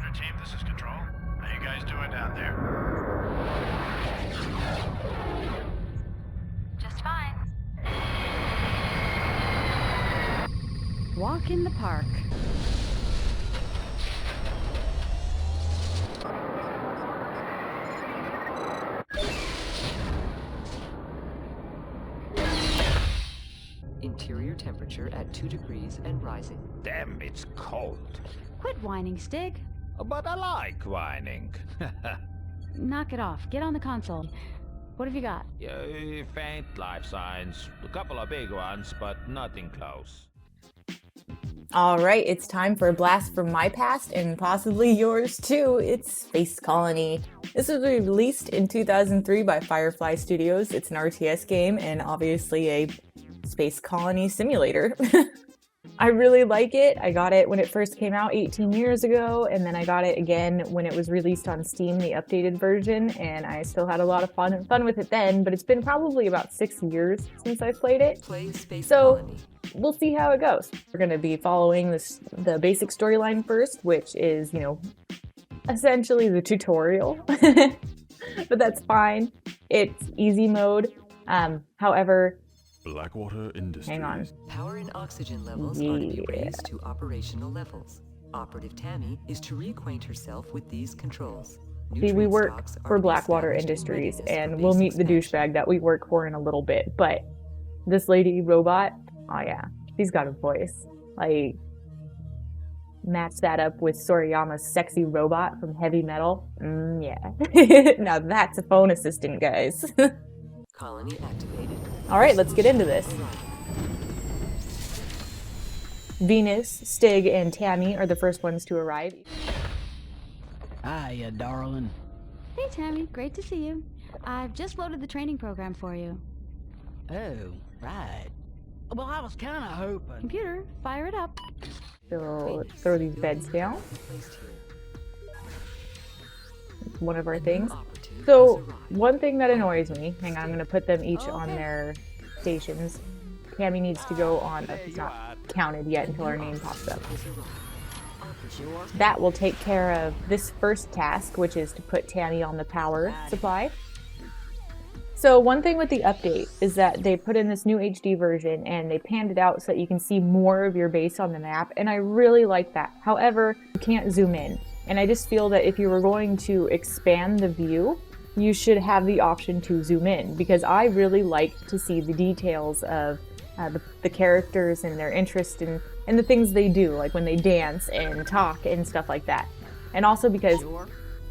Center team, this is Control. How you guys doing down there? Just fine. Walk in the park. Interior temperature at 2 degrees and rising. Damn, it's cold. Quit whining, Stig. But I like whining. Knock it off. Get on the console. What have you got? Faint life signs. A couple of big ones, but nothing close. All right, it's time for a blast from my past and possibly yours too. It's Space Colony. This was released in 2003 by Firefly Studios. It's an RTS game and obviously a space colony simulator. I really like it. I got it when it first came out 18 years ago, and then I got it again when it was released on Steam, the updated version, and I still had a lot of fun with it then, but it's been probably about 6 years since I played it. Play Space So Colony. we'll see how it goes. We're going to be following the basic storyline first, which is, essentially the tutorial, but that's fine. It's easy mode. However, Blackwater Industries. hang on. Power and oxygen levels are to be raised to operational levels. Operative Tammy is to reacquaint herself with these controls. See, we Nutrient work stocks are for to be Blackwater established in Industries, readiness for and we'll base meet the expansion. douchebag that we work for in a little bit. But this lady robot, oh yeah, she's got a voice. Like, match that up with Sorayama's sexy robot from Heavy Metal. Yeah. Now that's a phone assistant, guys. Colony activated. All right, let's get into this. Venus, Stig, and Tammy are the first ones to arrive. Hiya, darling. Hey, Tammy. Great to see you. I've just loaded the training program for you. Oh, right. Well, I was kind of hoping. Computer, fire it up. So let's throw these beds down. Placed here. One of our A new things. operative So has arrived. one thing that annoys me, hang on, I'm gonna put them each on Okay. their stations. Tammy needs to go on, it's not counted yet until our name pops up. Has arrived. Operative That will take care of this first task, which is to put Tammy on the power supply. So one thing with the update is that they put in this new HD version and they panned it out so that you can see more of your base on the map, and I really like that. However, you can't zoom in. And I just feel that if you were going to expand the view, you should have the option to zoom in, because I really like to see the details of the characters and their interest in the things they do, like when they dance and talk and stuff like that. And also because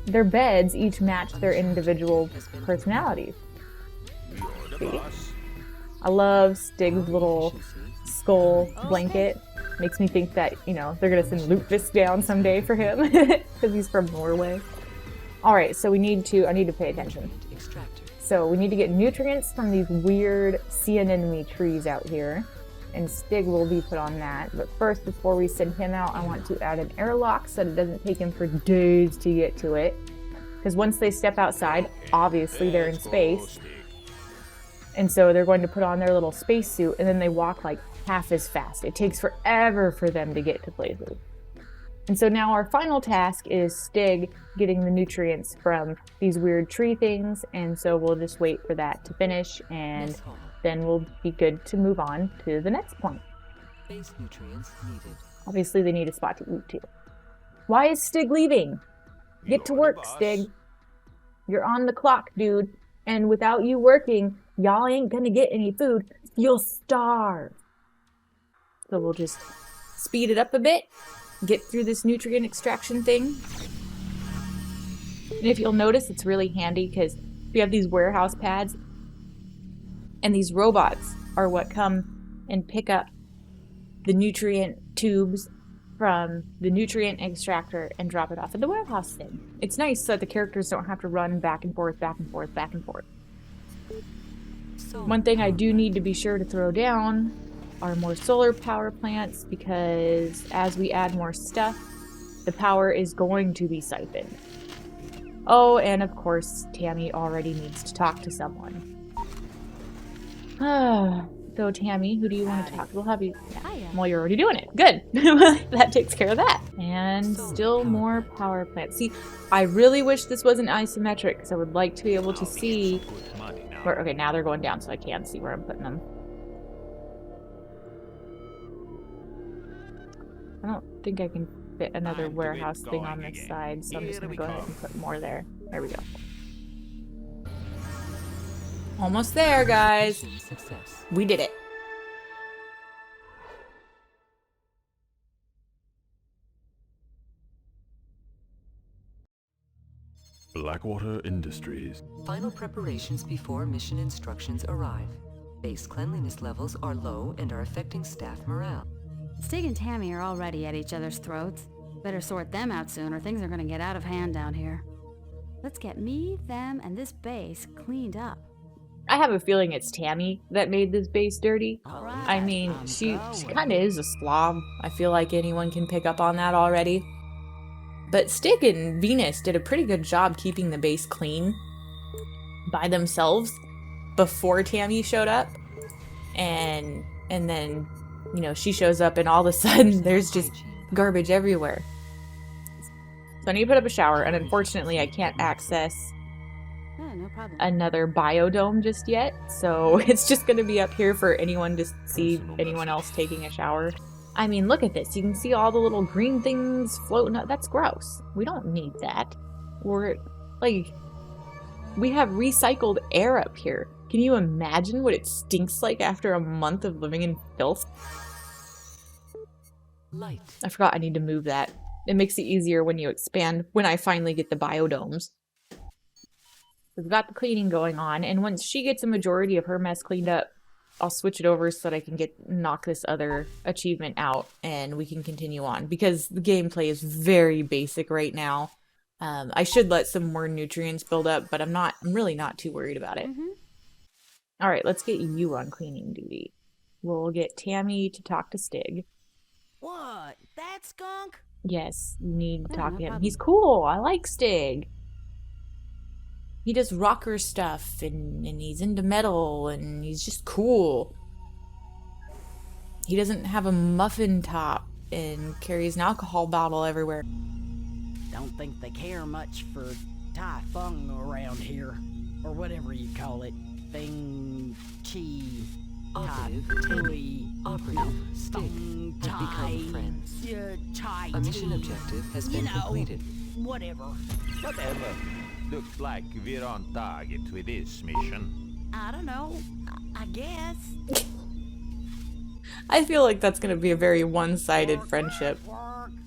their beds each match their individual personalities. See? I love Stig's little skull blanket. Makes me think that, they're gonna send Lutefisk down someday for him, because he's from Norway. Alright, so I need to pay attention. extractor. So we need to get nutrients from these weird sea anemone trees out here, and Stig will be put on that. But first, before we send him out, I want to add an airlock so that it doesn't take him for days to get to it. Because once they step outside, obviously they're in space, and so they're going to put on their little spacesuit, and then they walk like half as fast. It takes forever for them to get to places. And so now our final task is Stig getting the nutrients from these weird tree things, and so we'll just wait for that to finish, and Mess hall. then we'll be good to move on to the next point. Base nutrients needed. Obviously they need a spot to eat too. Why is Stig leaving? Get to work, Stig. You're on the clock, dude. And without you working, y'all ain't gonna get any food. You'll starve. So we'll just speed it up a bit, get through this nutrient extraction thing. And if you'll notice, it's really handy because we have these warehouse pads, and these robots are what come and pick up the nutrient tubes from the nutrient extractor and drop it off at the warehouse thing. It's nice so that the characters don't have to run back and forth, back and forth, back and forth. Solar One thing I power do plant. need to be sure to throw down are more solar power plants, because as we add more stuff, the power is going to be siphoned. Oh, and of course, Tammy already needs to talk to someone. So Tammy, who do you want to talk to? We'll have you. Hiya. Well, you're already doing it. Good. That takes care of that. And still more power plants. See, I really wish this wasn't isometric because I would like to be able to see where. Okay, now they're going down, so I can see where I'm putting them. I don't think I can fit another warehouse thing on this side, so I'm just going to go ahead and put more there. There we go. Almost there, guys. Success. We did it. Blackwater Industries. Final preparations before mission instructions arrive. Base cleanliness levels are low and are affecting staff morale. Stig and Tammy are already at each other's throats. Better sort them out soon or things are gonna get out of hand down here. Let's get me, them, and this base cleaned up. I have a feeling it's Tammy that made this base dirty. Alright, I mean, I'm she going. kind of is a slob. I feel like anyone can pick up on that already. But Stig and Venus did a pretty good job keeping the base clean by themselves before Tammy showed up. And then, you know, she shows up and all of a sudden there's just garbage everywhere. So I need to put up a shower, and unfortunately I can't access Yeah, no problem. another biodome just yet, so it's just going to be up here for anyone to see anyone else taking a shower. I mean, look at this. You can see all the little green things floating up. That's gross. We don't need that. We're, like, we have recycled air up here. Can you imagine what it stinks like after a month of living in filth? Light. I forgot I need to move that. It makes it easier when you expand, when I finally get the biodomes. We've got the cleaning going on, and once she gets a majority of her mess cleaned up, I'll switch it over so that I can knock this other achievement out, and we can continue on, because the gameplay is very basic right now. I should let some more nutrients build up, but I'm really not too worried about it. All right, let's get you on cleaning duty. We'll get Tammy to talk to Stig. What? That skunk? Yes, you need to Yeah, talk no to him. problem. He's cool. I like Stig. He does rocker stuff, and he's into metal, and he's just cool. He doesn't have a muffin top and carries an alcohol bottle everywhere. Don't think they care much for Tai Fung around here. Or whatever you call it. Thing, chi, tai, Operative. tui, Operative. Stig. fung, Have tai, become friends. chai, A mission tea. objective has You been know, completed. Whatever. Whatever. Looks like we're on target with this mission. I don't know. I guess. I feel like that's going to be a very one-sided friendship.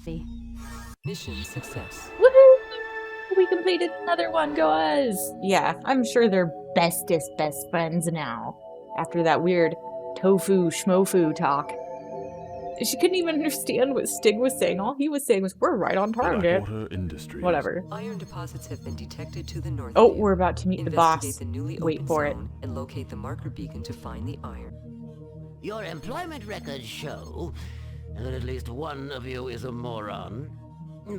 See. Mission success. Woohoo! We completed another one, go us! Yeah, I'm sure they're bestest best friends now. After that weird tofu schmofu talk. She couldn't even understand what Stig was saying. All he was saying was, we're right on target. Blackwater Industries. Whatever. Iron deposits have been detected to the north. Oh, of you. we're about to meet the boss. Investigate the newly Wait opened for it. zone and locate the marker beacon to find the iron. Your employment records show that at least one of you is a moron.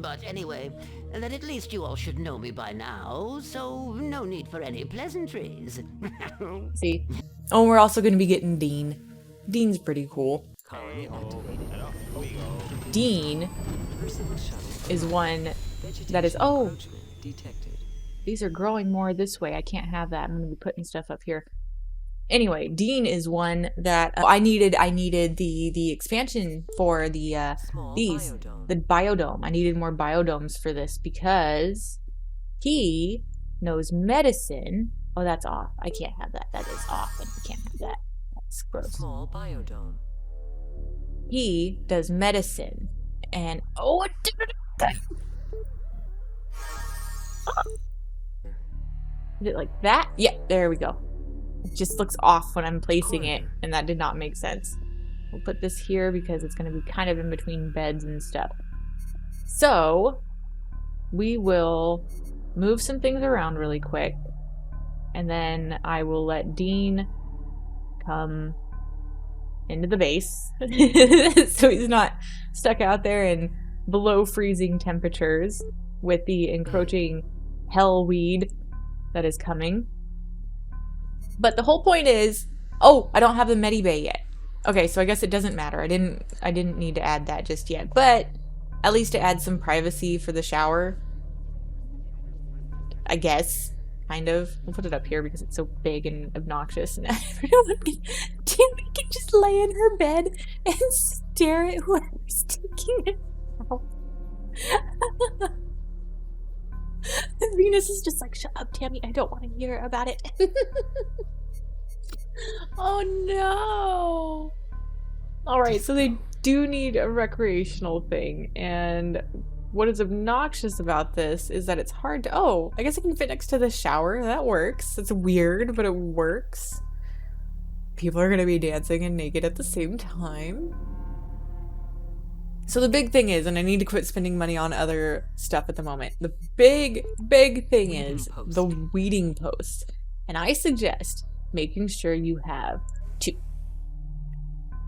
But anyway, that at least you all should know me by now, so no need for any pleasantries. See? Oh, we're also going to be getting Dean. Dean's pretty cool. Colony activated. Dean Personal shuttle. is one Vegetation that is... Oh! encroachment detected. These are growing more this way. I can't have that. I'm going to be putting stuff up here. Anyway, Dean is one that I needed the expansion for the Small these biodome. the biodome. I needed more biodomes for this because he knows medicine. Oh, that's off. I can't have that. That is off, and we can't have that. That's gross. Small biodome. He does medicine, and oh, it did it. Is it like that? Yeah, there we go. It just looks off when I'm placing it, and that did not make sense. We'll put this here because it's going to be kind of in between beds and stuff. So, we will move some things around really quick, and then I will let Dean come into the base so he's not stuck out there in below freezing temperatures with the encroaching hell weed that is coming. But the whole point is Oh, I don't have the medibay yet. Okay, so I guess it doesn't matter. I didn't need to add that just yet, but at least it adds some privacy for the shower. I guess. Kind of. We'll put it up here because it's so big and obnoxious, and everyone Tammy can just lay in her bed and stare at whoever's taking it out. Venus is just like, shut up, Tammy. I don't want to hear about it. Oh no. Alright, so they do need a recreational thing, and what is obnoxious about this is that it's hard to... Oh, I guess it can fit next to the shower. That works. It's weird, but it works. People are going to be dancing and naked at the same time. So the big thing is, and I need to quit spending money on other stuff at the moment, the big thing is the weeding post. And I suggest making sure you have 2.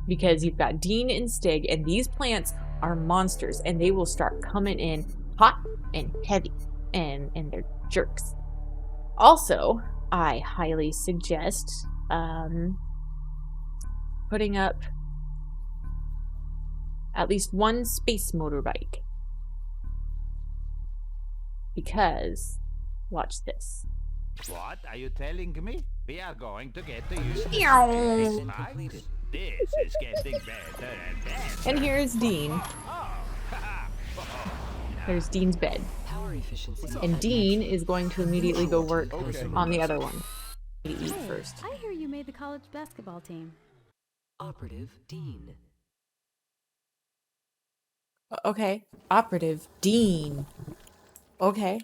Because you've got Dean and Stig, and these plants are monsters, and they will start coming in hot and heavy, and they're jerks. Also, I highly suggest putting up at least 1 space motorbike. Because, watch this. What are you telling me? We are going to get to use Mission completed. This is getting better and better. And here's Dean. There's Dean's bed. Power efficiency. And Dean is going to immediately go work on the other one. To eat first. I hear you made the college basketball team. Operative Dean. Okay. Operative Dean. Okay.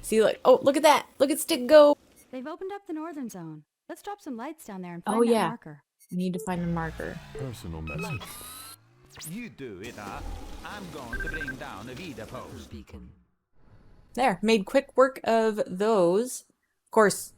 See, like, oh, look at that. Look at Stick go. They've opened up the northern zone. Let's drop some lights down there and find Oh, that yeah. marker. I need to find the marker. Personal message. You do it, huh? I'm going to bring down a Vida post. Beacon. There. Made quick work of those. Of course,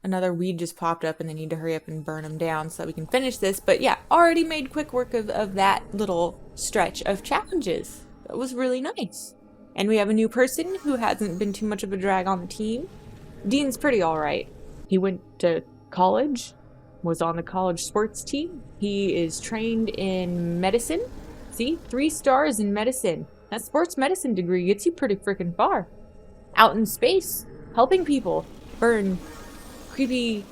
another weed just popped up and they need to hurry up and burn them down so that we can finish this. But yeah, already made quick work of that little stretch of challenges. That was really nice. And we have a new person who hasn't been too much of a drag on the team. Dean's pretty alright. He went to college, was on the college sports team. He is trained in medicine. See? 3 stars in medicine. That sports medicine degree gets you pretty freaking far. Out in space, helping people burn creepy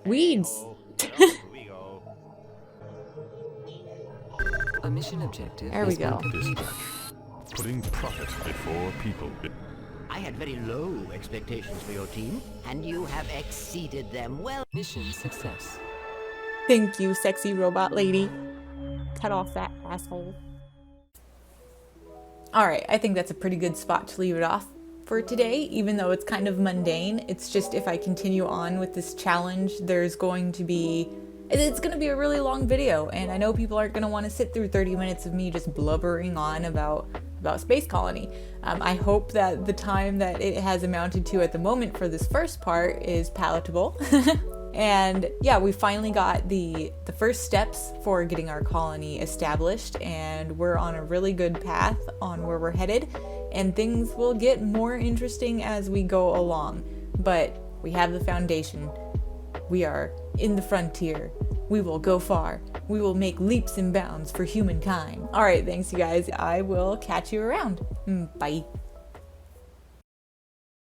weeds. Here we go. A mission objective. There we has been go. completed. Dispatch. Putting profit before people. I had very low expectations for your team, and you have exceeded them well. Mission success. Thank you, sexy robot lady. Cut off that asshole. Alright, I think that's a pretty good spot to leave it off for today, even though it's kind of mundane. It's just if I continue on with this challenge, it's going to be a really long video, and I know people aren't going to want to sit through 30 minutes of me just blubbering on about Space Colony. I hope that the time that it has amounted to at the moment for this first part is palatable. And yeah, we finally got the first steps for getting our colony established, and we're on a really good path on where we're headed, and things will get more interesting as we go along. But we have the foundation. We are in the frontier. We will go far. We will make leaps and bounds for humankind. Alright, thanks you guys. I will catch you around. Bye.